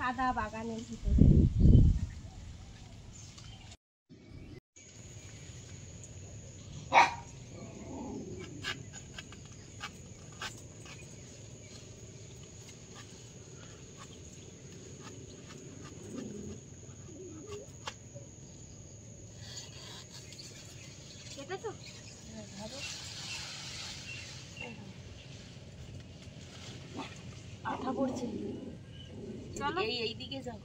কাদা বাগানের ভিতরে। আঠা পড়ছে, চলো এইদিকে যাও।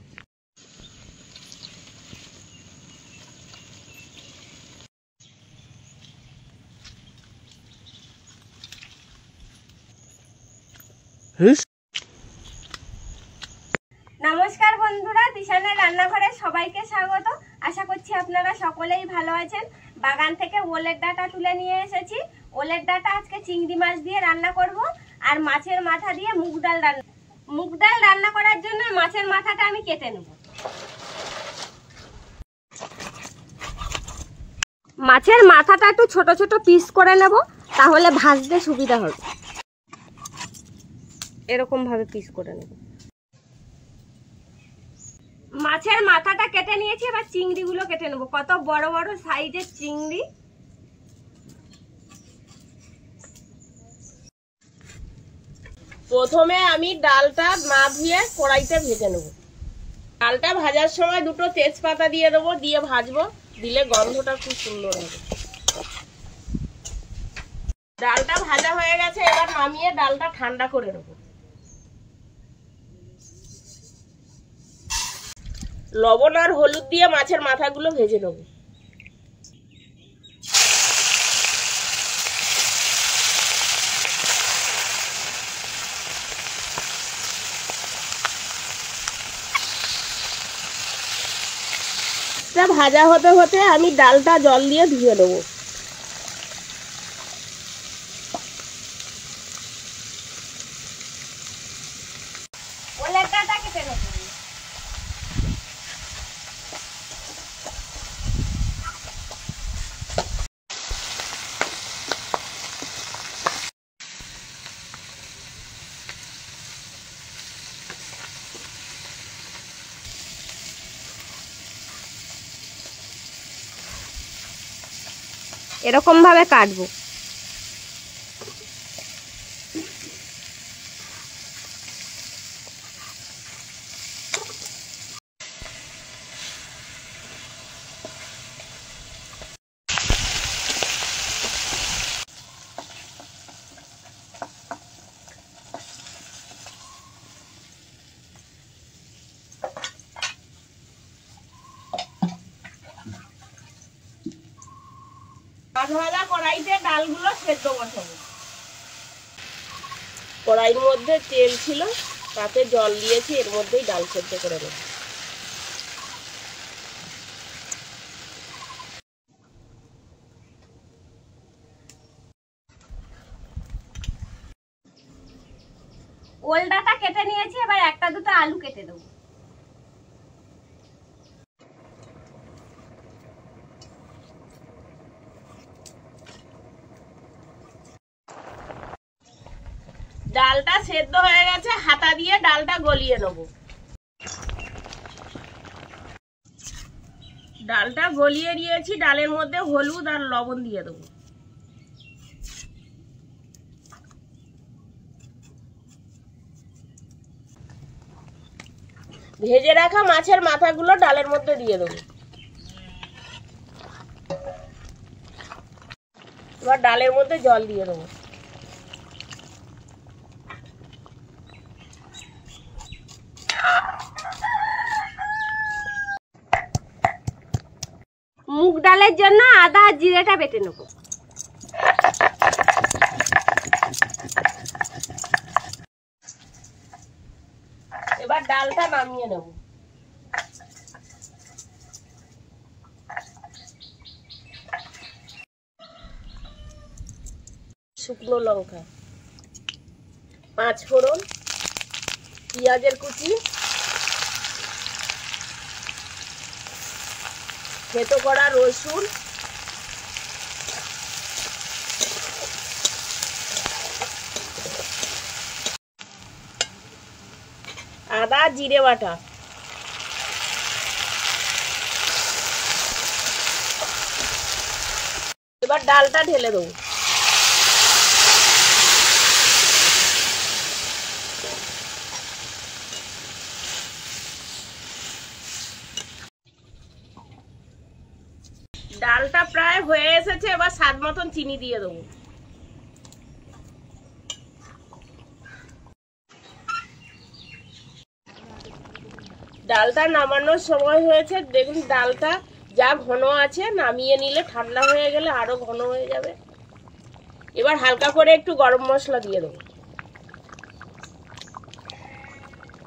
নমস্কার বন্ধুরা, দিশানের রান্নাঘরে সবাইকে স্বাগত। আশা করছি আপনারা সকলেই ভালো আছেন। বাগান থেকে ওলের ডাঁটা তুলে নিয়ে এসেছি। ওলের ডাঁটা আজকে চিংড়ি মাছ দিয়ে রান্না করব, আর মাছের মাথা দিয়ে মুগ ডাল রান্না করার জন্য মাছের মাথাটা আমি কেটে নেব। মাছের মাথাটা একটু ছোট ছোট পিস করে নেব, তাহলে ভাজতে সুবিধা হবে। এরকম ভাবে পিস করে নেব। মাছের মাথাটা কেটে নিয়েছি, এবার চিংড়িগুলো কেটে নেব। কত বড় বড় সাইজের চিংড়ি। প্রথমে আমি ডালটা না ধুয়ে কড়াইতে ভেজে নেব। ডালটা ভাজার সময় দুটো তেজপাতা দিয়ে দেবো, দিয়ে ভাজবো, দিলে গন্ধটা খুব সুন্দর হবে। ডালটা ভাজা হয়ে গেছে, এবার নামিয়ে ডালটা ঠান্ডা করে নেব। লবণ আর হলুদ দিয়ে মাছের মাথাগুলো ভেজে নেব। ভাজা হতে হতে আমি ডালটা জল দিয়ে ধুয়ে নেব। ওলের ডাঁটা কেটে নেব। এরকম ভাবে কাটবো। ভাজা কড়াইতে ডালগুলো সেদ্ধ বসাবো। কড়াইয়ের মধ্যে তেল ছিল, তাতে জল দিয়েছি, এর মধ্যেই ডাল সেদ্ধ করে নেব। ওল ডাঁটা কেটে নিয়েছি, এবার একটা দুটো আলু কেটে দেবো। ডালটা সেদ্ধ হয়ে গেছে, হাতা দিয়ে ডালটা গলিয়ে নেব। ডালটা গলিয়ে নিয়েছি, ডালের মধ্যে হলুদ আর লবণ দিয়ে দেবো। ভেজে রাখা মাছের মাথাগুলো ডালের মধ্যে দিয়ে দেবো। এবার ডালের মধ্যে জল দিয়ে দেবো। মুগ ডালের জন্য আদা আর জিরেটা বেটে নেব। এবার ডালটা নামিয়ে নেব। শুকনো লঙ্কা, 5 ফোড়ন, পেঁয়াজের কুচি, থেতো করা রসুন, আদা জিরে বাটা, এবার ডালটা ঢেলে দেবো। ডালটা প্রায় হয়ে এসেছে, এবার স্বাদ মতন চিনি দিয়ে দেবো। ডালটা নামানোর সময় হয়েছে, দেখুন ডালটা যা ঘন আছে, নামিয়ে নিলে ঠান্ডা হয়ে গেলে আরো ঘন হয়ে যাবে। এবার হালকা করে একটু গরম মশলা দিয়ে দেবো,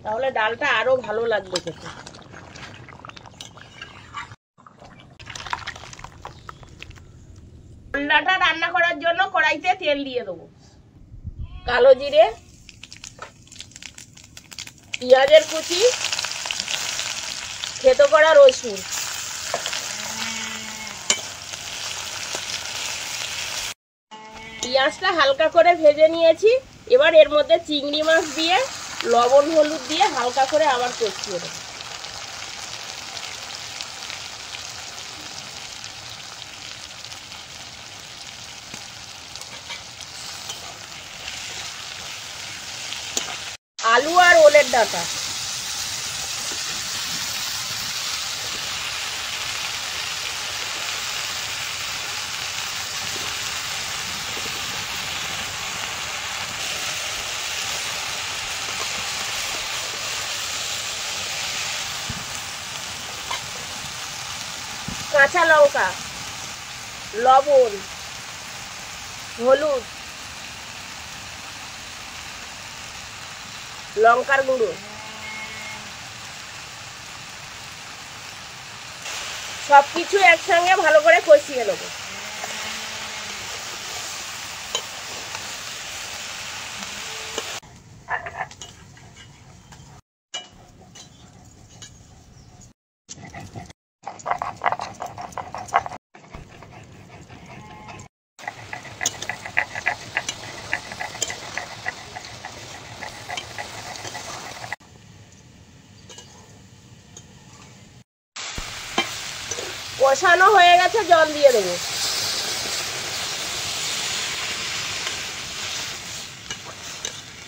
তাহলে ডালটা আরো ভালো লাগবে খেতে। ডালটা রান্না করার জন্য কড়াইতে তেল দিয়ে দেবো। কালো জিরে, পেঁয়াজের কুচি, থেতো করা রসুন, পেঁয়াজটা হালকা করে ভেজে নিয়েছি। এবার এর মধ্যে চিংড়ি মাছ দিয়ে লবণ হলুদ দিয়ে হালকা করে আবার কষিয়ে দেবো। আলু আর ওলের ডাঁটা, কাঁচা লঙ্কা, লবণ, হলুদ, লঙ্কার গুঁড়ো সবকিছু একসঙ্গে ভালো করে কষিয়ে নেব। কষানো হয়ে গেছে, জল দিয়ে দেবো।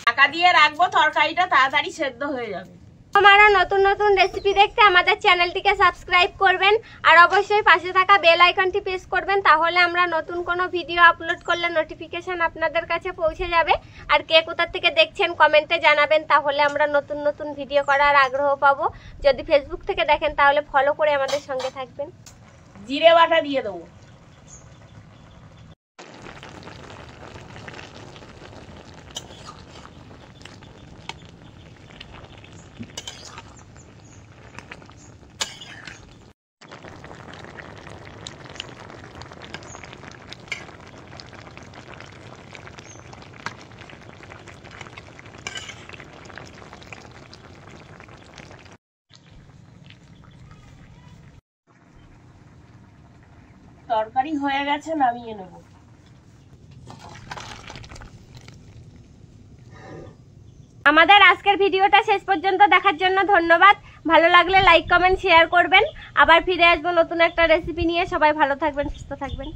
ঢাকা দিয়ে রাখবো, তরকারিটা তাড়াতাড়ি সেদ্ধ হয়ে যাবে। আমারা নতুন নতুন রেসিপি দেখতে আমাদের চ্যানেলটিকে সাবস্ক্রাইব করবেন আর অবশ্যই পাশে থাকা বেল আইকনটি প্রেস করবেন, তাহলে আমরা নতুন কোনো ভিডিও আপলোড করলে নোটিফিকেশন আপনাদের কাছে পৌঁছে যাবে। আর কে কোথা থেকে দেখছেন কমেন্টে জানাবেন, তাহলে আমরা নতুন নতুন ভিডিও করার আগ্রহ পাবো। যদি ফেসবুক থেকে দেখেন তাহলে ফলো করে আমাদের সঙ্গে থাকবেন। জিরে বাটা দিয়ে দেবো। তরকারি হয়ে গেছে, নামিয়ে নেব। আমাদের আজকের ভিডিওটা শেষ পর্যন্ত দেখার জন্য ধন্যবাদ। ভালো লাগলে লাইক কমেন্ট শেয়ার করবেন। আবার ফিরে আসবো নতুন একটা রেসিপি নিয়ে। সবাই ভালো থাকবেন, সুস্থ থাকবেন।